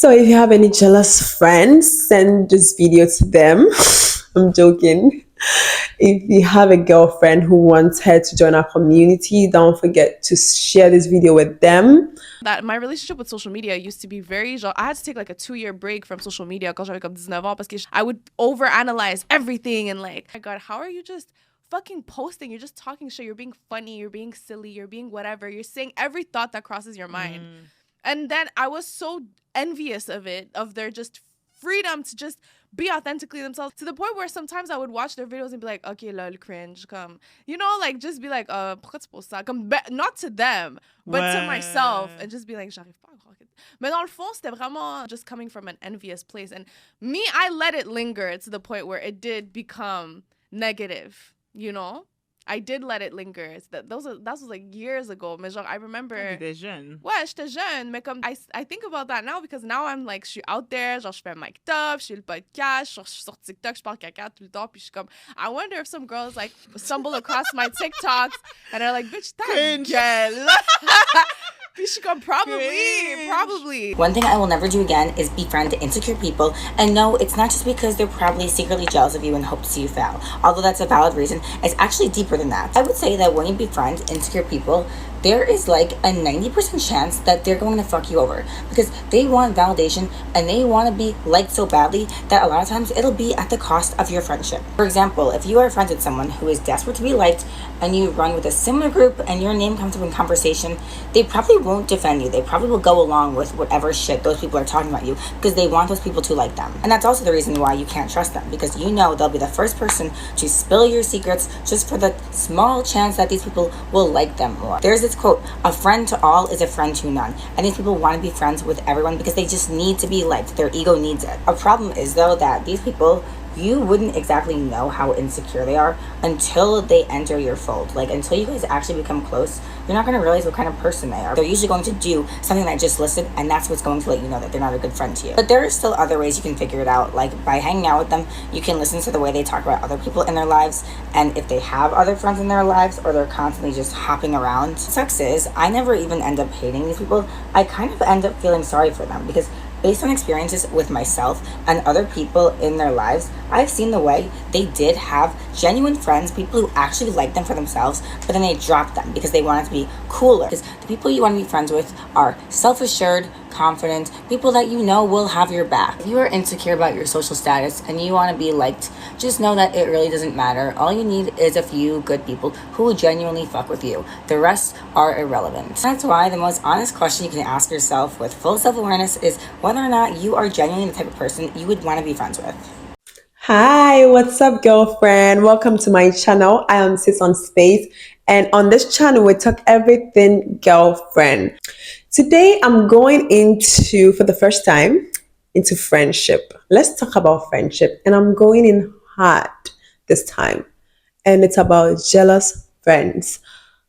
So if you have any jealous friends, send this video to them. I'm joking. If you have a girlfriend who wants her to join our community, don't forget to share this video with them. That my relationship with social media used to be very genre, I had to take like a 2-year break from social media quand j'avais comme 19 ans parce que I would overanalyze everything and like, oh my god, how are you just fucking posting? You're just talking shit, you're being funny, you're being silly, you're being whatever, you're saying every thought that crosses your mind. And then I was so envious of it, of their just freedom to just be authentically themselves, to the point where sometimes I would watch their videos and be like, okay, lol, cringe, come. You know, like, just be like, pourquoi tu poses ça? Comme, not to them, but to myself. And just be like, j'arrive pas à croire que... Mais dans le fond, c'était vraiment just coming from an envious place. And me, I let it linger to the point where it did become negative, you know? I did let it linger. That was like years ago. Mais genre, I remember... T'étais jeune. Ouais, j'étais jeune. Mais comme, I think about that now because now I'm like, je suis out there. Genre, je fais mic'd up, je fais le podcast, je suis sur TikTok, je parle caca tout le temps. Puis je suis comme, I wonder if some girls like stumble across my TikToks and are like, bitch, ta gueule. Puis je suis comme, probably. One thing I will never do again is befriend insecure people. And no, it's not just because they're probably secretly jealous of you and hope to see you fail. Although that's a valid reason, it's actually deeper than that. I would say that when you befriend insecure people, there is like a 90% chance that they're going to fuck you over because they want validation and they want to be liked so badly that a lot of times it'll be at the cost of your friendship. For example, if you are friends with someone who is desperate to be liked and you run with a similar group and your name comes up in conversation, they probably won't defend you. They probably will go along with whatever shit those people are talking about you because they want those people to like them. And that's also the reason why you can't trust them, because you know they'll be the first person to spill your secrets just for the small chance that these people will like them more. There's this quote, a friend to all is a friend to none. And these people want to be friends with everyone because they just need to be liked. Their ego needs it. A problem is though that these people, you wouldn't exactly know how insecure they are until they enter your fold. Like, until you guys actually become close, you're not going to realize what kind of person they are. They're usually going to do something that I just listed, and that's what's going to let you know that they're not a good friend to you. But there are still other ways you can figure it out. Like, by hanging out with them, you can listen to the way they talk about other people in their lives, and if they have other friends in their lives, or they're constantly just hopping around. What sucks is, I never even end up hating these people. I kind of end up feeling sorry for them, because based on experiences with myself and other people in their lives, I've seen the way they did have genuine friends, people who actually liked them for themselves, but then they dropped them because they wanted to be cooler. Because the people you want to be friends with are self-assured, confident, people that you know will have your back. If you are insecure about your social status and you want to be liked, just know that it really doesn't matter. All you need is a few good people who will genuinely fuck with you. The rest are irrelevant. That's why the most honest question you can ask yourself with full self-awareness is whether or not you are genuinely the type of person you would want to be friends with. Hi, what's up, girlfriend? Welcome to my channel. I am Sis on Space, and on this channel we talk everything girlfriend. Today I'm going into, for the first time, into friendship. Let's talk about friendship, and I'm going in hard this time, and it's about jealous friends.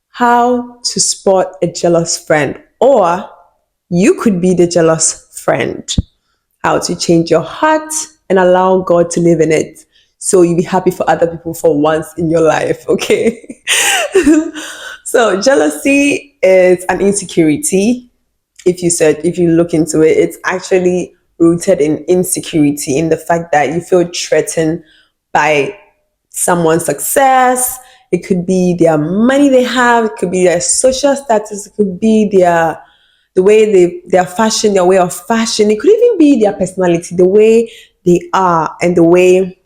How to spot a jealous friend, or you could be the jealous friend. How to change your heart and allow God to live in it, so you'll be happy for other people for once in your life, okay? So jealousy is an insecurity. If you look into it, it's actually rooted in insecurity, in the fact that you feel threatened by someone's success. It could be their money they have, it could be their social status, it could be the way their fashion, their way of fashion. It could even be their personality, the way they are, and the way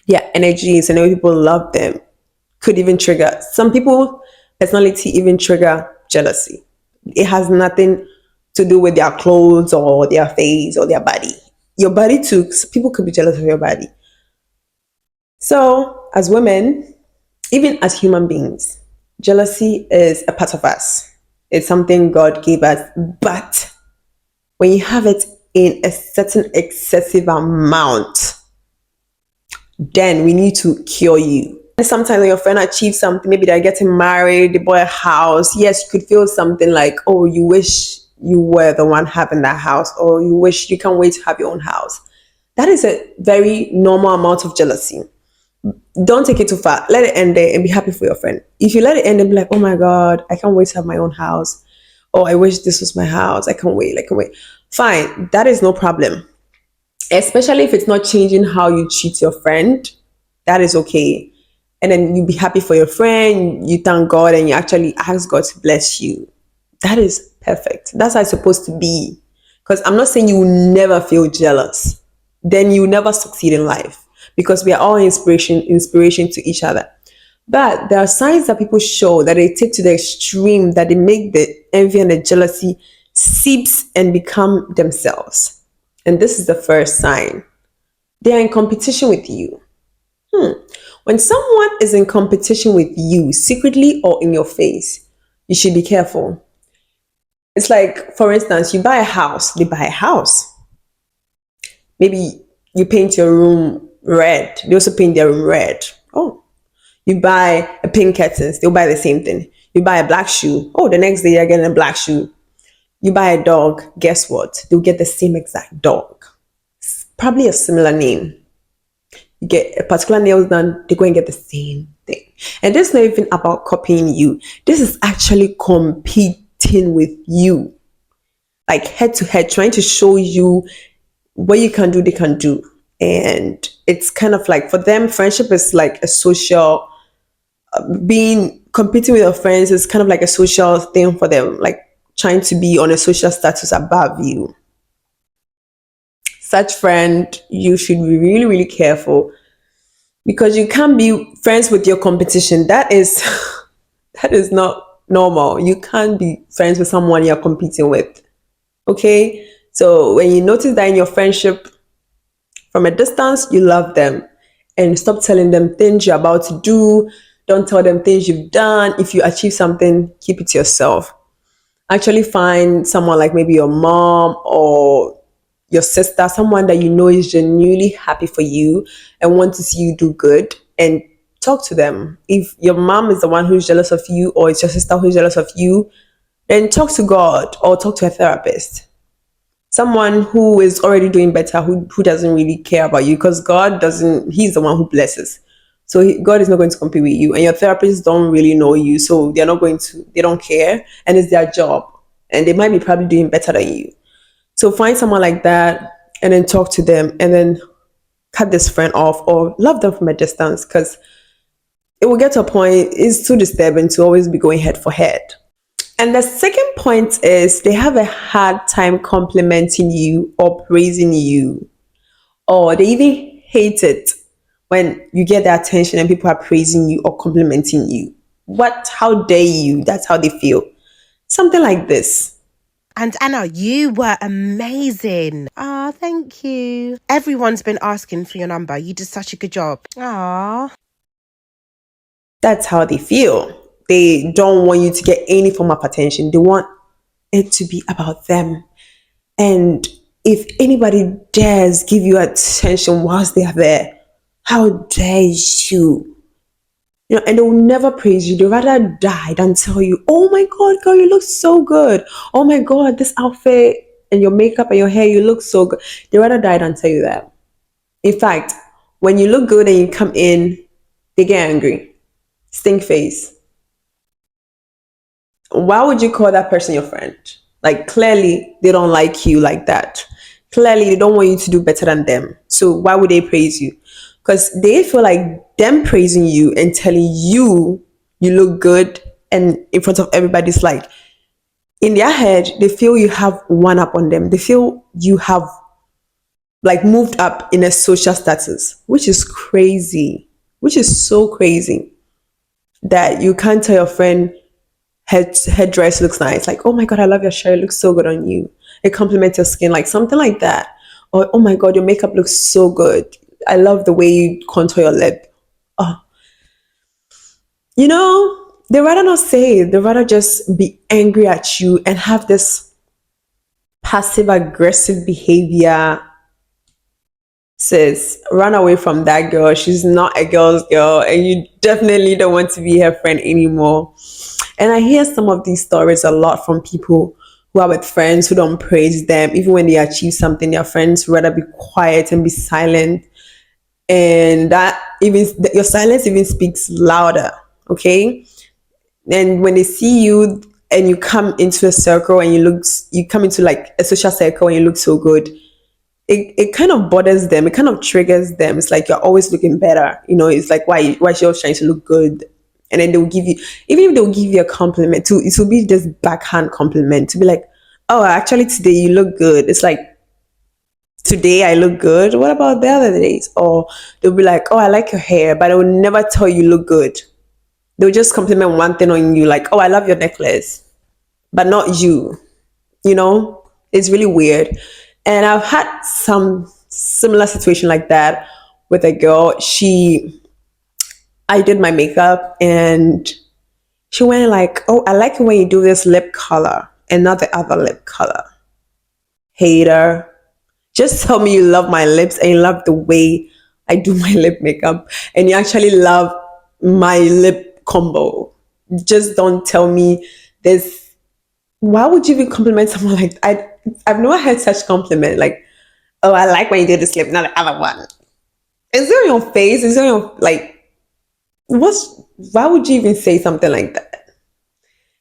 their energy is, and the way people love them. Could even trigger some people. Personality even trigger jealousy. It has nothing to do with their clothes or their face or their body. Your body too. People could be jealous of your body. So as women, even as human beings, jealousy is a part of us. It's something God gave us. But when you have it in a certain excessive amount, then we need to cure you. And sometimes when your friend achieves something, maybe they're getting married, they bought a house. Yes, you could feel something like, oh, you wish you were the one having that house, or you wish you can't wait to have your own house. That is a very normal amount of jealousy. Don't take it too far. Let it end there and be happy for your friend. If you let it end and be like, oh my God, I can't wait to have my own house. Oh, I wish this was my house. I can't wait. Fine, that is no problem. Especially if it's not changing how you treat your friend, that is okay. And then you be happy for your friend, you thank God, and you actually ask God to bless you. That is perfect. That's how it's supposed to be. Because I'm not saying you will never feel jealous. Then you will never succeed in life. Because we are all inspiration to each other. But there are signs that people show that they take to the extreme, that they make the envy and the jealousy seeps and become themselves. And this is the first sign. They are in competition with you. When someone is in competition with you, secretly or in your face, you should be careful. It's like, for instance, you buy a house, they buy a house. Maybe you paint your room red, they also paint their room red. Oh, you buy a pink curtains, they'll buy the same thing. You buy a black shoe, oh, the next day you're getting a black shoe. You buy a dog, guess what? They'll get the same exact dog. Probably a similar name. You get a particular nails done, they go and get the same thing. And this is not even about copying you. This is actually competing with you. Like head to head, trying to show you what you can do, they can do. And it's kind of like for them, friendship is like a social, being competing with your friends is kind of like a social thing for them, like trying to be on a social status above you. Such friend, you should be really, really careful because you can't be friends with your competition. That is that is not normal. You can't be friends with someone you're competing with. Okay? So when you notice that in your friendship from a distance, you love them and stop telling them things you're about to do. Don't tell them things you've done. If you achieve something, keep it to yourself. Actually find someone like maybe your mom or your sister, someone that you know is genuinely happy for you and want to see you do good, and talk to them. If your mom is the one who's jealous of you or it's your sister who's jealous of you, then talk to God or talk to a therapist. Someone who is already doing better, who doesn't really care about you, because God doesn't, he's the one who blesses. So God is not going to compete with you, and your therapists don't really know you, so they're not going to, they don't care, and it's their job, and they might be probably doing better than you. So find someone like that and then talk to them, and then cut this friend off or love them from a distance, because it will get to a point, it's too disturbing to always be going head for head. And the second point is they have a hard time complimenting you or praising you, or they even hate it when you get their attention and people are praising you or complimenting you. What? How dare you? That's how they feel. Something like this. And Anna, you were amazing. Ah, thank you. Everyone's been asking for your number. You did such a good job. Ah. That's how they feel. They don't want you to get any form of attention. They want it to be about them. And if anybody dares give you attention whilst they are there, how dare you? You know, and they will never praise you. They rather die than tell you, oh my God, girl, you look so good. Oh my God, this outfit and your makeup and your hair, you look so good. They rather die than tell you that. In fact, when you look good and you come in, they get angry. Stink face. Why would you call that person your friend? Like, clearly, they don't like you like that. Clearly, they don't want you to do better than them. So why would they praise you? Because they feel like them praising you and telling you you look good and in front of everybody's like, in their head, they feel you have one up on them. They feel you have like moved up in a social status, which is crazy, which is so crazy that you can't tell your friend her dress looks nice. Like, oh my God, I love your shirt. It looks so good on you. It complements your skin, like something like that. Or, oh my God, your makeup looks so good. I love the way you contour your lip. Oh, you know, they rather not say it. They rather just be angry at you and have this passive aggressive behavior. Sis, run away from that girl. She's not a girl's girl, and you definitely don't want to be her friend anymore. And I hear some of these stories a lot from people who are with friends who don't praise them. Even when they achieve something, their friends rather be quiet and be silent. And that even your silence even speaks louder. Okay. And when they see you, and you come into a circle and you come into like a social circle and you look so good, it kind of bothers them. It kind of triggers them. It's like you're always looking better. It's like why is she always trying to look good? And then they'll give you, even if they'll give you a compliment too, it will be this backhand compliment to be like, oh, actually today you look good. It's like, today I look good. What about the other days? Or they'll be like, oh, I like your hair, but I will never tell you look good. They'll just compliment one thing on you, like, oh, I love your necklace, but not you. It's really weird. And I've had some similar situation like that with a girl. I did my makeup and she went like, oh, I like it when you do this lip color and not the other lip color. Hater. Just tell me you love my lips and you love the way I do my lip makeup and you actually love my lip combo. Just don't tell me this. Why would you even compliment someone like that? I've never heard such compliment. Like, oh, I like when you do this lip, not the other one. Is it on your face? Is it on your, like, why would you even say something like that?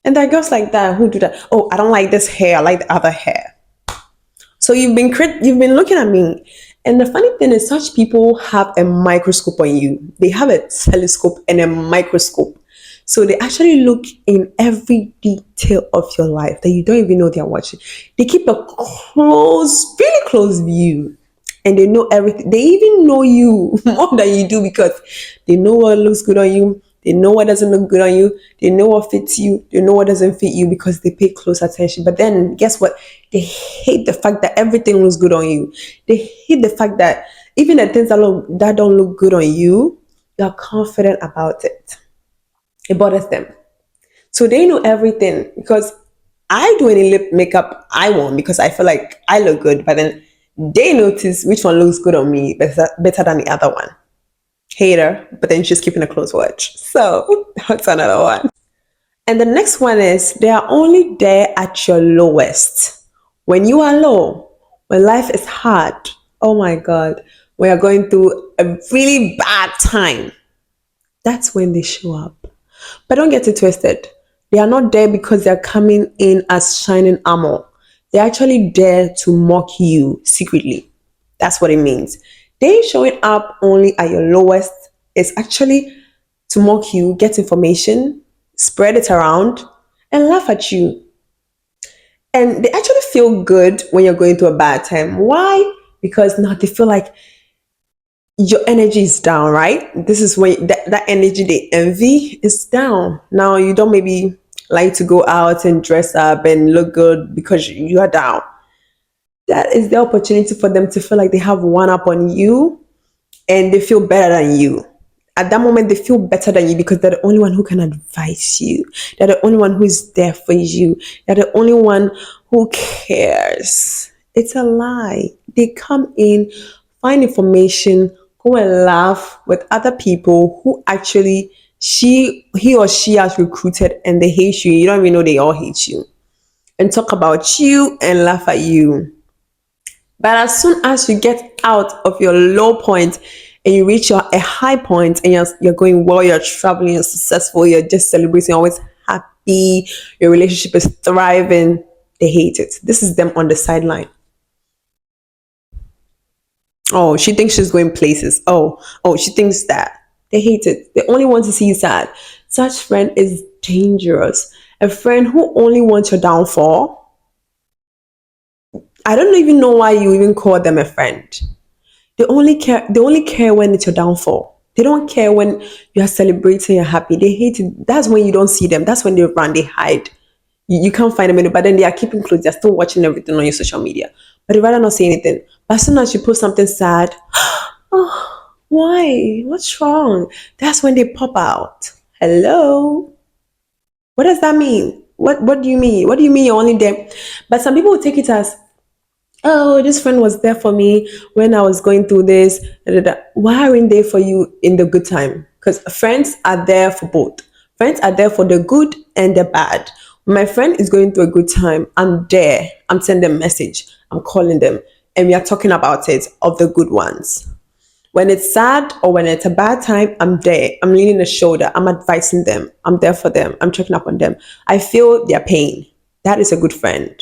And there are girls like that who do that. Oh, I don't like this hair. I like the other hair. So you've been looking at me, and the funny thing is, such people have a microscope on you. They have a telescope and a microscope, so they actually look in every detail of your life that you don't even know they're watching. They keep a really close view, and they know everything. They even know you more than you do because they know what looks good on you. They know what doesn't look good on you. They know what fits you. They know what doesn't fit you because they pay close attention. But then guess what? They hate the fact that everything looks good on you. They hate the fact that even the things that don't look good on you, you're confident about it. It bothers them. So they know everything because I do any lip makeup I want because I feel like I look good. But then they notice which one looks good on me better than the other one. Hater, but then she's keeping a close watch. So that's another one. And the next one is they are only there at your lowest. When you are low, when life is hard, oh my God, when you're going through a really bad time, that's when they show up. But don't get it twisted. They are not there because they're coming in as shining armor. They're actually there to mock you secretly. That's what it means. They showing up only at your lowest is actually to mock you, get information, spread it around, and laugh at you. And they actually feel good when you're going through a bad time. Why? Because now they feel like your energy is down, right? This is when that energy they envy is down. Now you don't maybe like to go out and dress up and look good because you are down. That is the opportunity for them to feel like they have one up on you and they feel better than you. At that moment, they feel better than you because they're the only one who can advise you. They're the only one who is there for you. They're the only one who cares. It's a lie. They come in, find information, go and laugh with other people who actually he or she has recruited and they hate you. You don't even know they all hate you. And talk about you and laugh at you. But as soon as you get out of your low point and you reach a high point and you're going well, you're traveling, you're successful, you're just celebrating, you're always happy, your relationship is thriving, they hate it. This is them on the sideline. Oh, she thinks she's going places. Oh, she thinks that. They hate it. They only want to see you sad. Such friend is dangerous. A friend who only wants your downfall. I don't even know why you even call them a friend. They only care when it's your downfall. They don't care when you are celebrating, you're happy. They hate it. That's when you don't see them. That's when they run, they hide. You can't find them anymore, but then they are keeping close. They're still watching everything on your social media. But they'd rather not say anything. But as soon as you post something sad, oh, why? What's wrong? That's when they pop out. Hello? What does that mean? What do you mean? What do you mean you're only there? But some people will take it as, oh, this friend was there for me when I was going through this. Da, da, da. Why aren't they for you in the good time? Because friends are there for both. Friends are there for the good and the bad. When my friend is going through a good time, I'm there. I'm sending them a message. I'm calling them. And we are talking about it, of the good ones. When it's sad or when it's a bad time, I'm there. I'm leaning a shoulder. I'm advising them. I'm there for them. I'm checking up on them. I feel their pain. That is a good friend.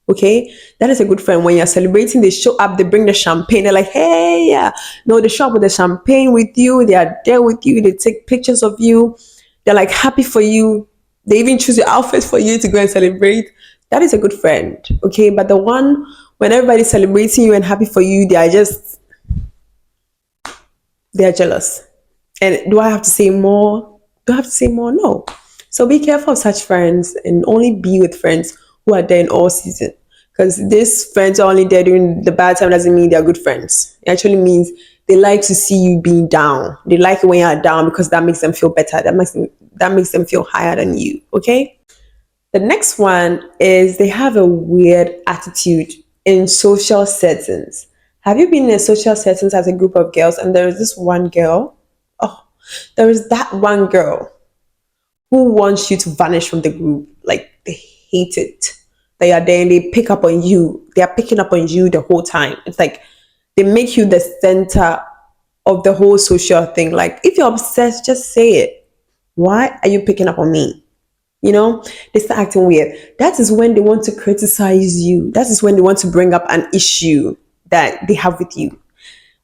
Okay? That is a good friend. When you're celebrating, they show up, they bring the champagne. They're like, hey, yeah. No, they show up with the champagne with you. They are there with you. They take pictures of you. They're like happy for you. They even choose your outfits for you to go and celebrate. That is a good friend. Okay? But the one when everybody's celebrating you and happy for you, they're jealous. And do I have to say more? Do I have to say more? No. So be careful of such friends and only be with friends who are there in all season. Because these friends are only there during the bad time doesn't mean they're good friends. It actually means they like to see you being down. They like it when you're down because that makes them feel better. That makes them feel higher than you. Okay? The next one is they have a weird attitude in social settings. Have you been in a social settings as a group of girls and there is this one girl? Oh, there is that one girl who wants you to vanish from the group. Like they hate it. They are there and they pick up on you. They are picking up on you the whole time. It's like they make you the center of the whole social thing. Like if you're obsessed, just say it. Why are you picking up on me? You know, they start acting weird. That is when they want to criticize you. That is when they want to bring up an issue that they have with you.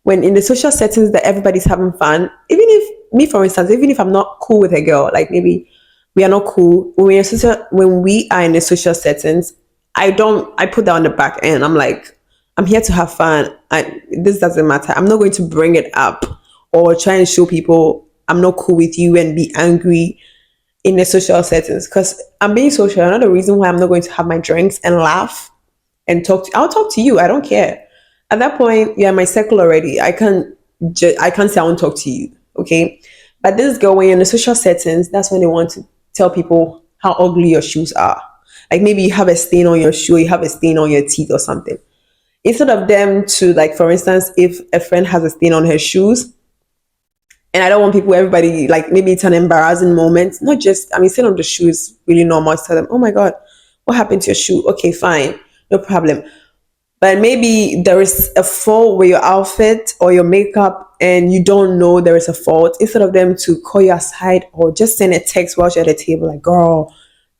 When in the social settings that everybody's having fun, even if me, for instance, even if I'm not cool with a girl, like maybe we are not cool when we are in the social settings, I put that on the back end. I'm like, I'm here to have fun. This doesn't matter. I'm not going to bring it up or try and show people I'm not cool with you and be angry in the social settings because I'm being social. Another reason why I'm not going to have my drinks and laugh and I'll talk to you. I don't care. At that point, you're in my circle already. I can't say I won't talk to you. Okay. But this girl, when you're in the social settings, that's when they want to tell people how ugly your shoes are. Like maybe you have a stain on your shoe, you have a stain on your teeth or something. Instead of them to, like, for instance, if a friend has a stain on her shoes, and I don't want everybody, like maybe it's an embarrassing moment. Not just, I mean, sitting on the shoe is really normal to tell them, oh my God, what happened to your shoe? Okay, fine, no problem. But maybe there is a fault with your outfit or your makeup and you don't know there is a fault. Instead of them to call you aside or just send a text while you're at the table, like, girl,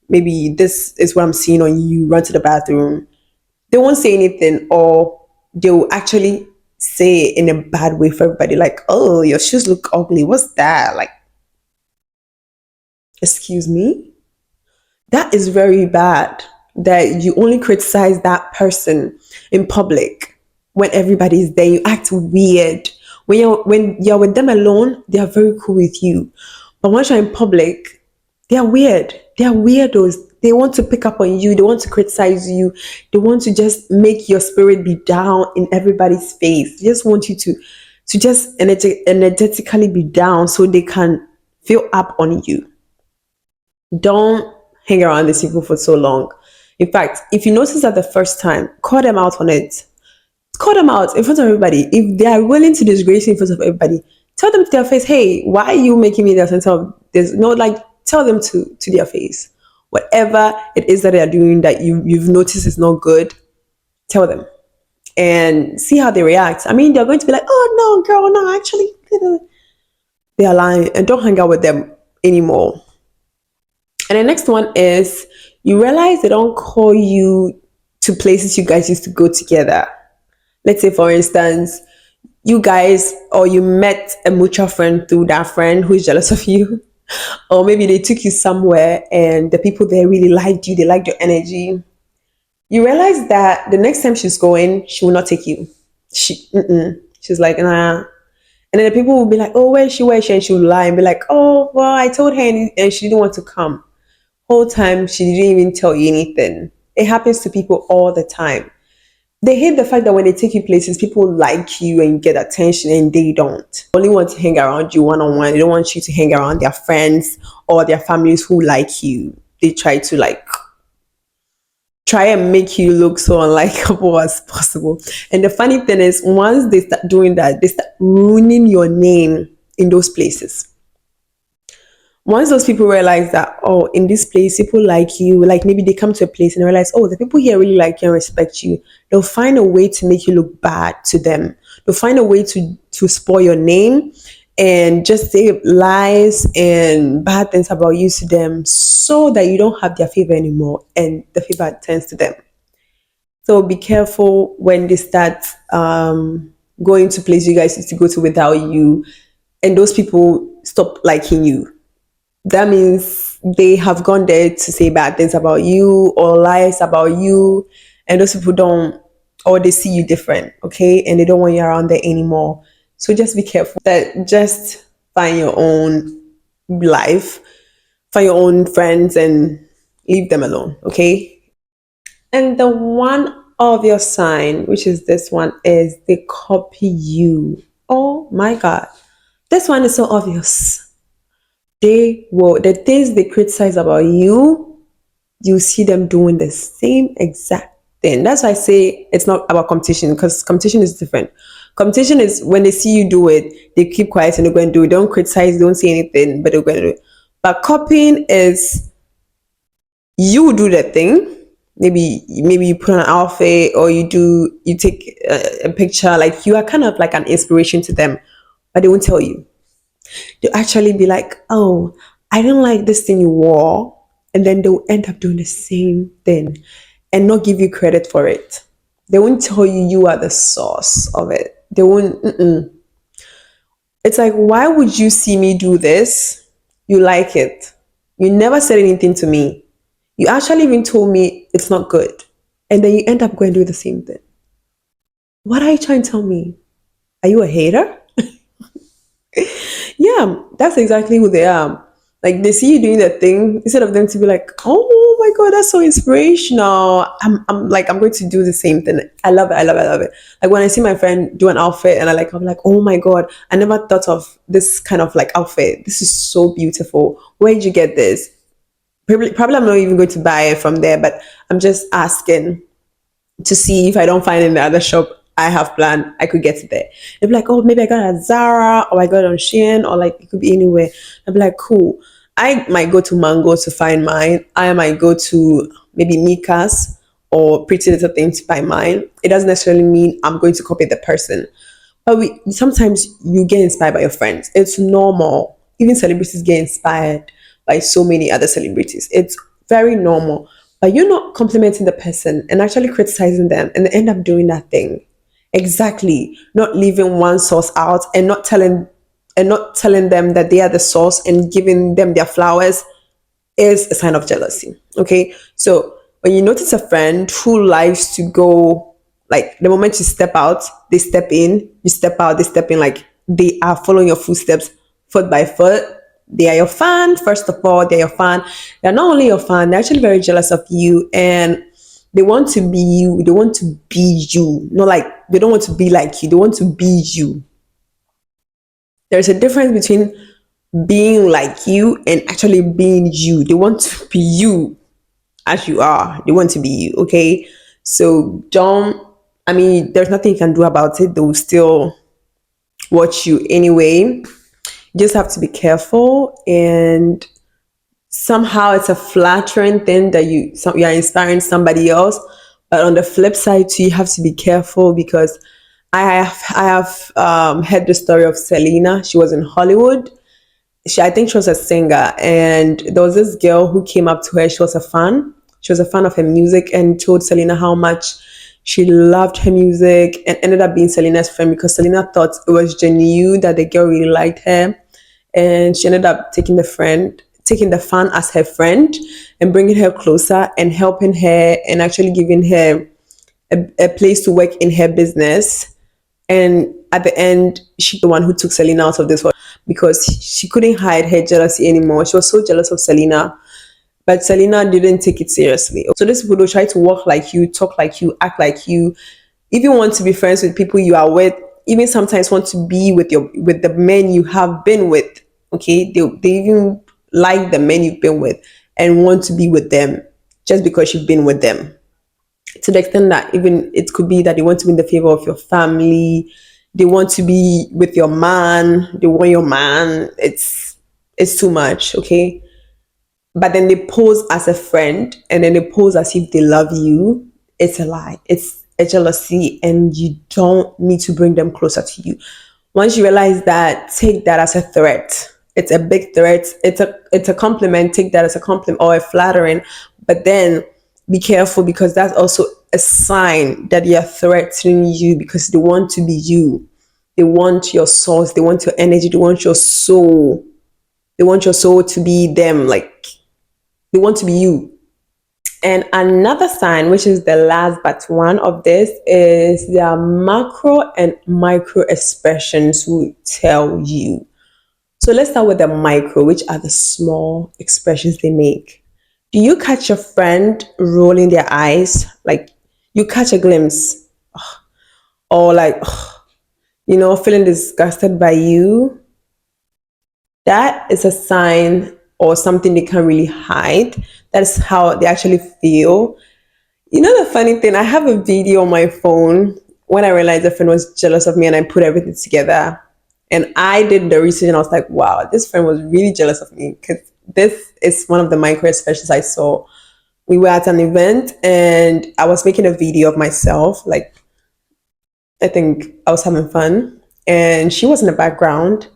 maybe this is what I'm seeing on you, run to the bathroom. They won't say anything, or they will actually say it in a bad way for everybody, like, oh, your shoes look ugly. What's that? Like, excuse me? That is very bad that you only criticize that person in public when everybody is there. You act weird. When you're with them alone, they are very cool with you. But once you're in public, they are weird. They are weirdos. They want to pick up on you. They want to criticize you. They want to just make your spirit be down in everybody's face. They just want you to just energetically be down so they can feel up on you. Don't hang around these people for so long. In fact, if you notice that the first time, call them out on it. Call them out in front of everybody. If they are willing to disgrace you in front of everybody, tell them to their face, hey, why are you making me the center of this? No, like, tell them to their face. Whatever it is that they are doing that you've noticed is not good, tell them. And see how they react. I mean, they're going to be like, oh, no, girl, no, actually, they are lying. And don't hang out with them anymore. And the next one is you realize they don't call you to places you guys used to go together. Let's say, for instance, you guys or you met a mutual friend through that friend who is jealous of you. Or maybe they took you somewhere and the people there really liked you. They liked your energy. You realize that the next time she's going, she will not take you. She's like, nah. And then the people will be like, oh, where is she? And she will lie and be like, oh, well, I told her and she didn't want to come. Whole time she didn't even tell you anything. It happens to people all the time. They hate the fact that when they take you places, people like you and get attention and they don't. They only want to hang around you one-on-one. They don't want you to hang around their friends or their families who like you. They try and make you look so unlikable as possible. And the funny thing is, once they start doing that, they start ruining your name in those places. Once those people realize that, oh, in this place, people like you, like maybe they come to a place and realize, oh, the people here really like you and respect you, they'll find a way to make you look bad to them. They'll find a way to spoil your name and just say lies and bad things about you to them so that you don't have their favor anymore and the favor turns to them. So be careful when they start going to places you guys used to go to without you, and those people stop liking you. That means they have gone there to say bad things about you or lies about you, and those people don't, or they see you different, okay, and they don't want you around there anymore. So just be careful. That just find your own life, find your own friends, and leave them alone, okay. And the one obvious sign, which is this one, is they copy you. Oh my God. This one is so obvious. The things they criticize about you, you see them doing the same exact thing. That's why I say it's not about competition, because competition is different. Competition is when they see you do it, they keep quiet and they're going to do it. Don't criticize, don't say anything, but they're going to do it. But copying is you do that thing. Maybe you put on an outfit, or you take a picture, like you are kind of like an inspiration to them, but they won't tell you. They'll actually be like, oh, I didn't like this thing you wore, and then they'll end up doing the same thing and not give you credit for it. They won't tell you you are the source of it. They won't. It's like, why would you see me do this? You like it. You never said anything to me. You actually even told me it's not good. And then you end up going to do the same thing. What are you trying to tell me? Are you a hater? Yeah, that's exactly who they are. Like, they see you doing that thing, instead of them to be like, oh my God, that's so inspirational. I'm going to do the same thing. I love it. I love it. I love it. Like when I see my friend do an outfit and I'm like, oh my God, I never thought of this kind of like outfit. This is so beautiful. Where did you get this? Probably I'm not even going to buy it from there, but I'm just asking to see if I don't find it in the other shop I have planned, I could get it there. They'll be like, oh, maybe I got it at Zara, or I got it on Shein, or like it could be anywhere. I'll be like, cool. I might go to Mango to find mine. I might go to maybe Mika's or Pretty Little Thing to buy mine. It doesn't necessarily mean I'm going to copy the person. But sometimes you get inspired by your friends. It's normal. Even celebrities get inspired by so many other celebrities. It's very normal. But you're not complimenting the person and actually criticizing them, and they end up doing that thing. Exactly. Not leaving one source out and not telling them that they are the source and giving them their flowers is a sign of jealousy. Okay. So when you notice a friend who likes to go, like the moment you step out, they step in, you step out, they step in, like they are following your footsteps foot by foot. They are your fan. First of all, they're your fan. They're not only your fan, they're actually very jealous of you, and they want to be you. They want to be you. Not like they don't want to be like you. They want to be you. There's a difference between being like you and actually being you. They want to be you as you are. They want to be you. Okay. So there's nothing you can do about it. They will still watch you anyway. You just have to be careful, and somehow it's a flattering thing that you are inspiring somebody else, but on the flip side too, you have to be careful, because I have heard the story of Selena. She was in Hollywood. I think she was a singer, and there was this girl who came up to her. She was a fan. She was a fan of her music and told Selena how much she loved her music, and ended up being Selena's friend because Selena thought it was genuine that the girl really liked her, and she ended up taking the fan as her friend and bringing her closer and helping her and actually giving her a place to work in her business. And at the end, she's the one who took Selena out of this world, because she couldn't hide her jealousy anymore. She was so jealous of Selena, but Selena didn't take it seriously. So these people will try to walk like you, talk like you, act like you, even want to be friends with people you are with, even sometimes want to be with the men you have been with. Okay, they even like the men you've been with and want to be with them just because you've been with them. To the extent that even it could be that they want to be in the favor of your family, they want to be with your man, they want your man. It's too much, okay? But then they pose as a friend, and then they pose as if they love you. It's a lie. It's a jealousy and you don't need to bring them closer to you. Once you realize that, take that as a threat. It's a big threat. It's a compliment. Take that as a compliment or a flattering. But then be careful, because that's also a sign that they are threatening you because they want to be you. They want your source. They want your energy. They want your soul. They want your soul to be them. Like, they want to be you. And another sign, which is the last but one of this, is their macro and micro expressions will tell you. So let's start with the micro, which are the small expressions they make. Do you catch your friend rolling their eyes? Like, you catch a glimpse, or like, feeling disgusted by you? That is a sign or something they can't really hide. That's how they actually feel. The funny thing, I have a video on my phone when I realized a friend was jealous of me, and I put everything together. And I did the research and I was like, wow, this friend was really jealous of me, because this is one of the micro expressions I saw. We were at an event and I was making a video of myself. Like, I think I was having fun. And she was in the background,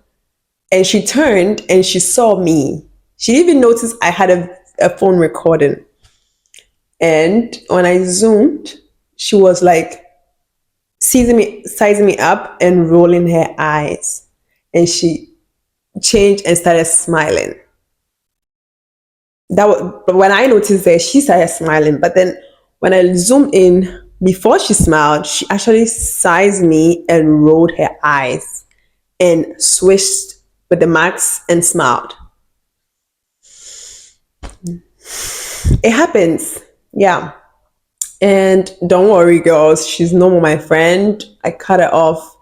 and she turned and she saw me. She didn't even notice I had a phone recording. And when I zoomed, she was like sizing me up and rolling her eyes. And she changed and started smiling. But when I noticed that, she started smiling. But then when I zoomed in, before she smiled, she actually sized me and rolled her eyes and swished with the max and smiled. It happens. Yeah. And don't worry, girls, she's no more my friend. I cut her off.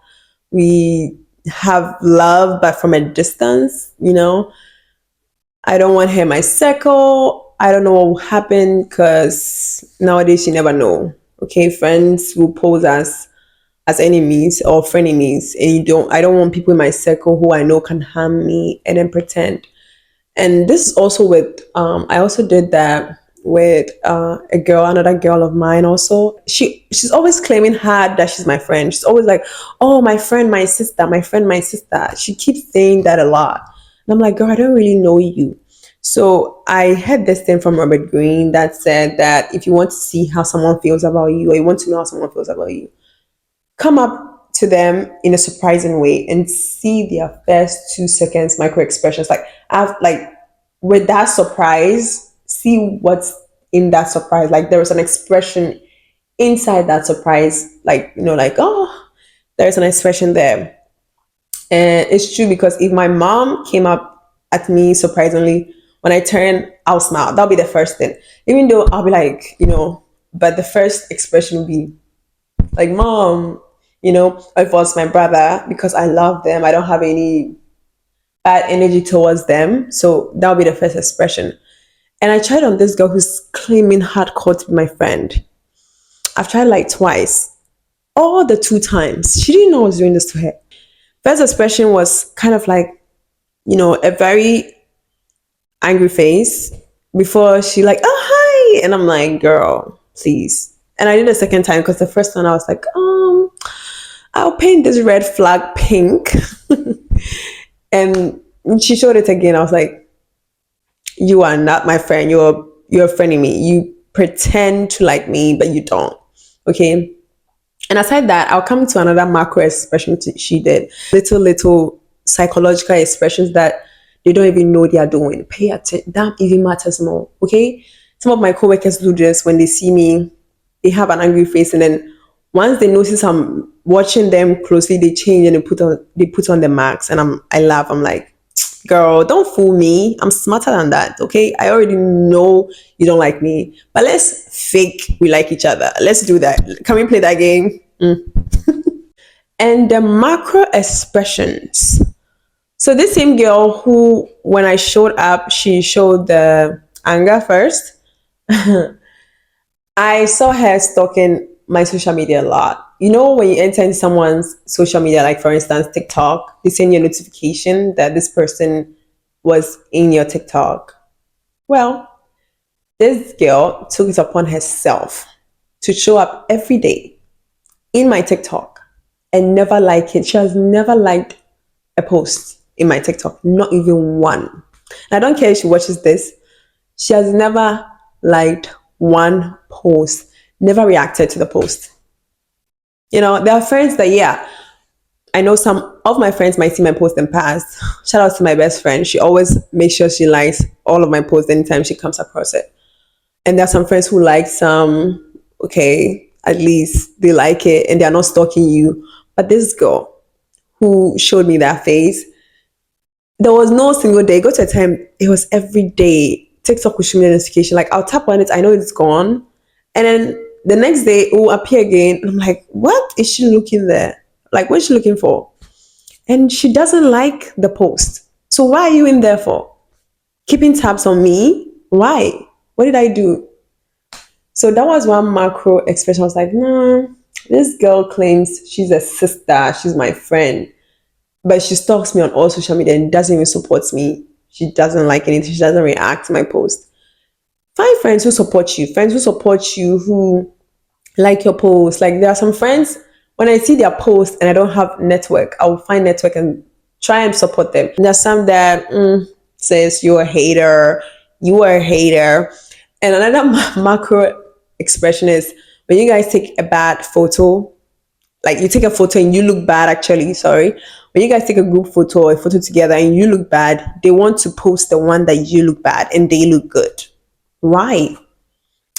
We have love, but from a distance. I don't want her in my circle. I don't know what will happen, because nowadays you never know. Okay, friends will pose as enemies or frenemies, and I don't want people in my circle who I know can harm me and then pretend. And this is also with I also did that with another girl of mine. Also, she's always claiming hard that she's my friend. She's always like, oh, my friend, my sister, my friend, my sister. She keeps saying that a lot, and I'm like, girl, I don't really know you. So I heard this thing from Robert Greene that said that if you want to see how someone feels about you, or you want to know how someone feels about you, come up to them in a surprising way and see their first 2 seconds micro expressions. With that surprise, see what's in that surprise. Like, there was an expression inside that surprise, like, oh, there's an expression there. And it's true, because if my mom came up at me surprisingly, when I turn, I'll smile. That'll be the first thing. Even though I'll be like, but the first expression will be like, mom, if it was my brother, because I love them, I don't have any bad energy towards them. So that'll be the first expression. And I tried on this girl who's claiming hardcore to be my friend. I've tried like twice. All the 2 times, she didn't know I was doing this to her. First expression was kind of like, a very angry face, before she like, oh, hi. And I'm like, girl, please. And I did a second time, because the first one I was like, I'll paint this red flag pink. And she showed it again. I was like, you are not my friend. You're a friend of me. You pretend to like me, but you don't. Okay. And aside that, I'll come to another macro expression she did. Little psychological expressions that they don't even know they are doing. Pay attention. That even matters more. Okay. Some of my coworkers do this when they see me. They have an angry face, and then once they notice I'm watching them closely, they change and they put on the mask, and I laugh. I'm like, girl, don't fool me. I'm smarter than that. Okay. I already know you don't like me, but let's fake we like each other. Let's do that. Can we play that game? And the macro expressions. So this same girl who, when I showed up, she showed the anger first. I saw her stalking my social media a lot. When you enter in someone's social media, like for instance, TikTok, they send you a notification that this person was in your TikTok. Well, this girl took it upon herself to show up every day in my TikTok and never like it. She has never liked a post in my TikTok, not even one. And I don't care if she watches this. She has never liked one post, never reacted to the post. You know, there are friends that, yeah, I know some of my friends might see my post and pass. Shout out to my best friend. She always makes sure she likes all of my posts anytime she comes across it. And there are some friends who like some, okay, at least they like it and they're not stalking you. But this girl who showed me that face, there was no single day. Go to a time, it was every day. TikTok will show me a notification. Like I'll tap on it, I know it's gone. And then the next day it will appear again. And I'm like, what is she looking there? Like, what is she looking for? And she doesn't like the post. So why are you in there for? Keeping tabs on me? Why? What did I do? So that was one macro expression. I was like, nah, this girl claims she's a sister, she's my friend, but she stalks me on all social media and doesn't even support me. She doesn't like anything, she doesn't react to my post. Find friends who support you, who like your post. Like there are some friends, when I see their post and I don't have network, I'll find network and try and support them. And there's some that says you're a hater, you are a hater. And another macro expression is when you guys take a bad photo, like you take a photo and you look bad, actually, sorry. When you guys take a group photo or a photo together and you look bad, they want to post the one that you look bad and they look good. Why?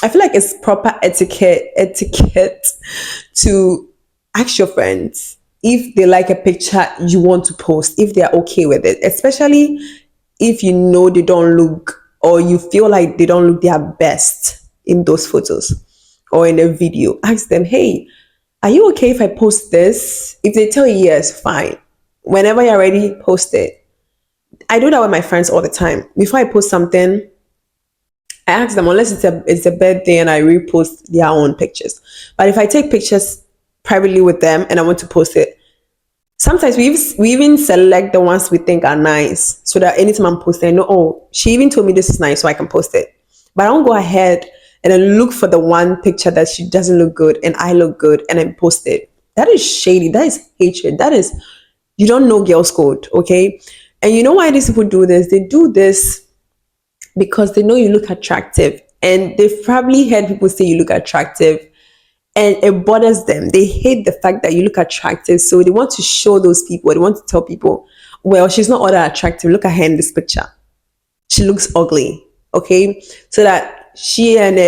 I feel like it's proper etiquette to ask your friends if they like a picture you want to post, if they're okay with it, especially if you know they don't look or you feel like they don't look their best in those photos or in a video. Ask them, hey, are you okay if I post this? If they tell you yes, fine. Whenever you're ready, post it. I do that with my friends all the time. Before I post something, I ask them, unless it's a birthday and I repost their own pictures. But if I take pictures privately with them and I want to post it, sometimes we even select the ones we think are nice so that anytime I'm posting, I know, oh, she even told me this is nice, so I can post it. But I don't go ahead and then look for the one picture that she doesn't look good and I look good and then post it. That is shady. That is hatred. That is, you don't know girls' code, okay? And you know why these people do this? They do this because they know you look attractive. And they've probably heard people say you look attractive and it bothers them. They hate the fact that you look attractive. So they want to show those people, they want to tell people, well, she's not all that attractive. Look at her in this picture. She looks ugly, okay? So that she and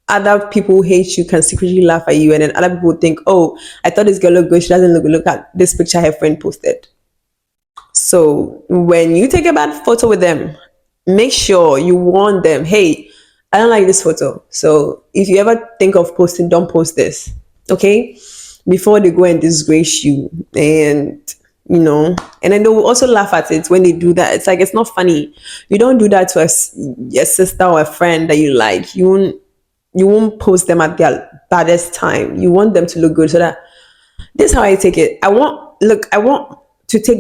other people who hate you can secretly laugh at you. And then other people think, oh, I thought this girl looked good. She doesn't look good. Look at this picture her friend posted. So when you take a bad photo with them, make sure you warn them, hey, I don't like this photo. So if you ever think of posting, don't post this. Okay? Before they go and disgrace you. And you know, and then they will also laugh at it when they do that. It's like, it's not funny. You don't do that to a sister or a friend that you like. You won't post them at their baddest time. You want them to look good. So that this is how I take it. I want to take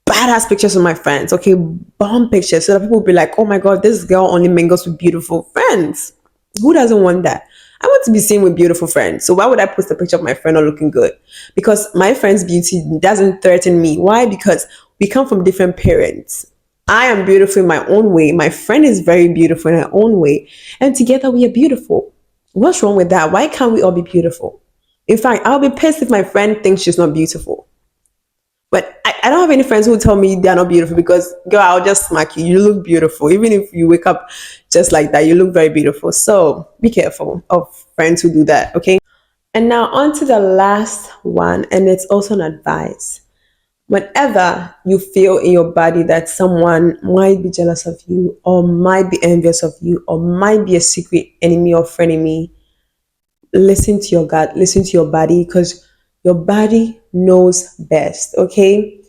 badass pictures of my friends, okay, bomb pictures, so that people will be like, oh my god, this girl only mingles with beautiful friends. Who doesn't want that? I want to be seen with beautiful friends. So why would I post a picture of my friend not looking good? Because my friend's beauty doesn't threaten me. Why? Because we come from different parents. I am beautiful in my own way. My friend is very beautiful in her own way. And together we are beautiful. What's wrong with that? Why can't we all be beautiful? In fact, I'll be pissed if my friend thinks she's not beautiful. But I don't have any friends who tell me they're not beautiful because, girl, I'll just smack you. You look beautiful. Even if you wake up just like that, you look very beautiful. So be careful of friends who do that, okay? And now on to the last one, and it's also an advice. Whenever you feel in your body that someone might be jealous of you or might be envious of you or might be a secret enemy or frenemy, listen to your gut, listen to your body, because your body knows best, okay?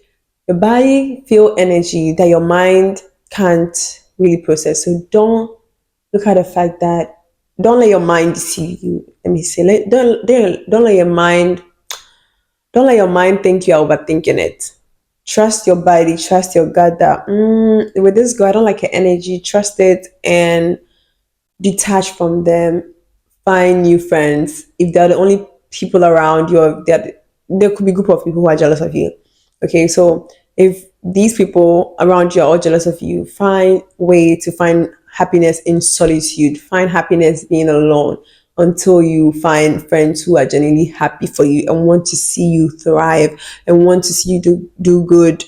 Your body feel energy that your mind can't really process. So don't look at the fact that, don't let your mind deceive you. Let me say, don't let your mind think you're overthinking it. Trust your body, trust your gut that with this girl, I don't like her energy. Trust it and detach from them. Find new friends. If they're the only people around you, or that there could be a group of people who are jealous of you. Okay, so if these people around you are all jealous of you, find way to find happiness in solitude. Find happiness being alone until you find friends who are genuinely happy for you and want to see you thrive and want to see you do good.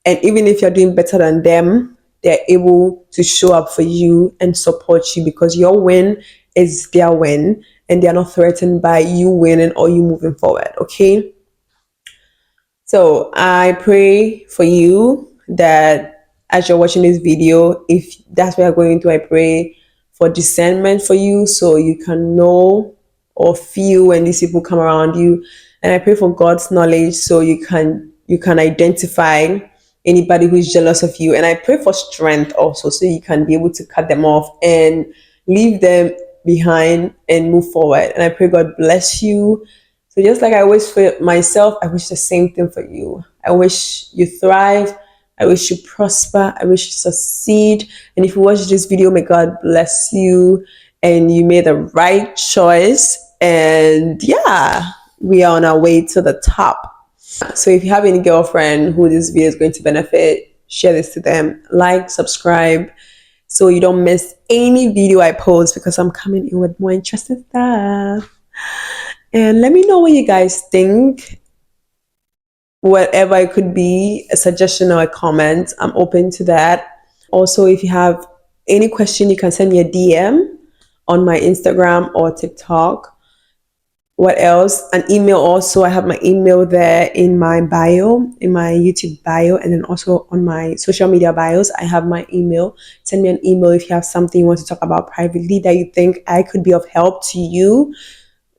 And even if you're doing better than them, they're able to show up for you and support you because your win is their win and they're not threatened by you winning or you moving forward. Okay. So I pray for you that as you're watching this video, if that's what you're going through, I pray for discernment for you so you can know or feel when these people come around you. And I pray for God's knowledge so you can identify anybody who is jealous of you. And I pray for strength also so you can be able to cut them off and leave them behind and move forward. And I pray God bless you. So just like I wish for myself, I wish the same thing for you. I wish you thrive. I wish you prosper. I wish you succeed. And if you watch this video, may God bless you and you made the right choice. And yeah, we are on our way to the top. So if you have any girlfriend who this video is going to benefit, share this to them. Like, subscribe, so you don't miss any video I post because I'm coming in with more interesting stuff. And let me know what you guys think. Whatever it could be, a suggestion or a comment, I'm open to that. Also, if you have any question, you can send me a DM on my Instagram or TikTok. What else? An email also. I have my email there in my bio, in my YouTube bio, and then also on my social media bios, I have my email. Send me an email if you have something you want to talk about privately that you think I could be of help to you.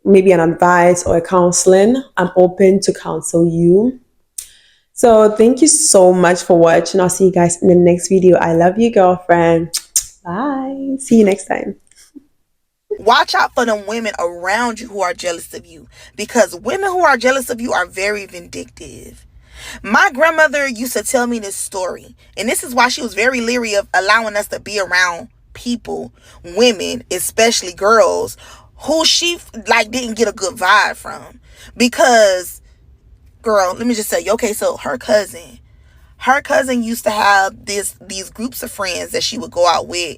Maybe an advice or a counseling. I'm open to counsel you. So thank you so much for watching. I'll see you guys in the next video. I love you, girlfriend. Bye. See you next time. Watch out for them women around you who are jealous of you, because women who are jealous of you are very vindictive. My grandmother used to tell me this story, and this is why she was very leery of allowing us to be around people, women, especially girls, who she like didn't get a good vibe from. Because, girl, let me just tell you, okay, so her cousin used to have these groups of friends that she would go out with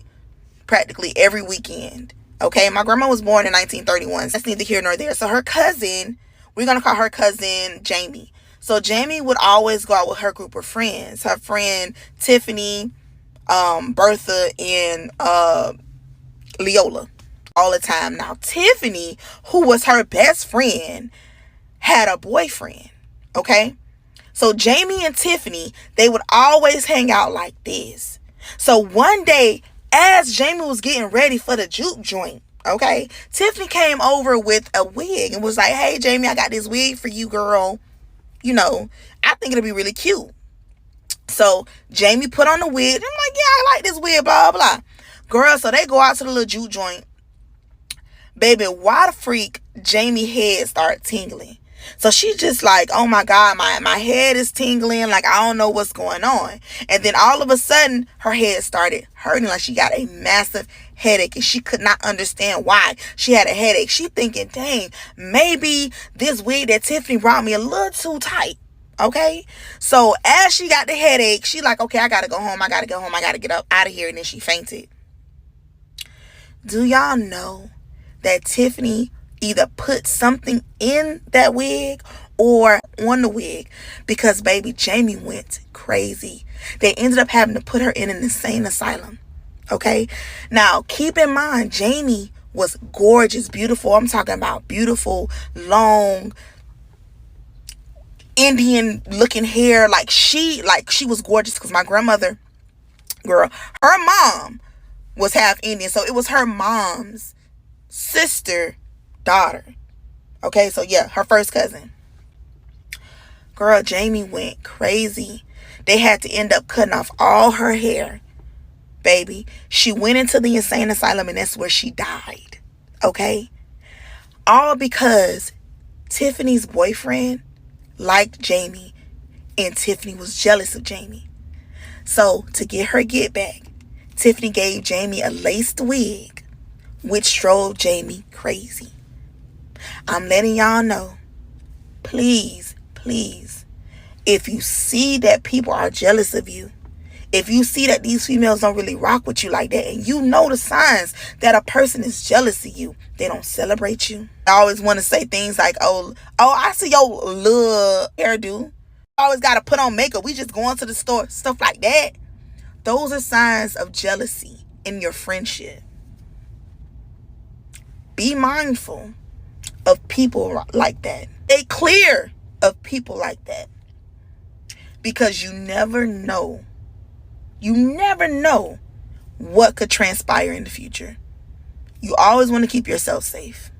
practically every weekend. Okay, my grandma was born in 1931. That's neither here nor there. So her cousin, we're going to call her cousin Jamie. So Jamie would always go out with her group of friends. Her friend Tiffany, Bertha, and Leola all the time. Now, Tiffany, who was her best friend, had a boyfriend. Okay? So Jamie and Tiffany, they would always hang out like this. So one day, as Jamie was getting ready for the juke joint, okay, Tiffany came over with a wig and was like, hey, Jamie, I got this wig for you, girl. You know, I think it'll be really cute. So Jamie put on the wig. I'm like, yeah, I like this wig, blah, blah. Girl, so they go out to the little juke joint. Baby, why the freak Jamie head start tingling? So she's just like, oh my God, my head is tingling. Like, I don't know what's going on. And then all of a sudden, her head started hurting like she got a massive headache. And she could not understand why she had a headache. She thinking, dang, maybe this wig that Tiffany brought me a little too tight. Okay? So as she got the headache, she like, okay, I got to go home. I got to go home. I got to get up out of here. And then she fainted. Do y'all know that Tiffany either put something in that wig or on the wig? Because baby, Jamie went crazy. They ended up having to put her in an insane asylum. Okay, now keep in mind, Jamie was gorgeous, beautiful. I'm talking about beautiful, long Indian looking hair. Like she was gorgeous. Because my grandmother, girl, her mom was half Indian, so it was her mom's sister daughter. Okay, so yeah, her first cousin. Girl, Jamie went crazy. They had to end up cutting off all her hair. Baby, she went into the insane asylum and that's where she died. Okay? All because Tiffany's boyfriend liked Jamie and Tiffany was jealous of Jamie. So to get her get back, Tiffany gave Jamie a laced wig, which drove Jamie crazy. I'm letting y'all know, please, please, if you see that people are jealous of you, if you see that these females don't really rock with you like that, and you know the signs that a person is jealous of you, they don't celebrate you. I always want to say things like, oh, I see your little hairdo. I always got to put on makeup. We just going to the store. Stuff like that. Those are signs of jealousy in your friendship. Be mindful of people like that. Stay clear of people like that. Because you never know. You never know what could transpire in the future. You always want to keep yourself safe.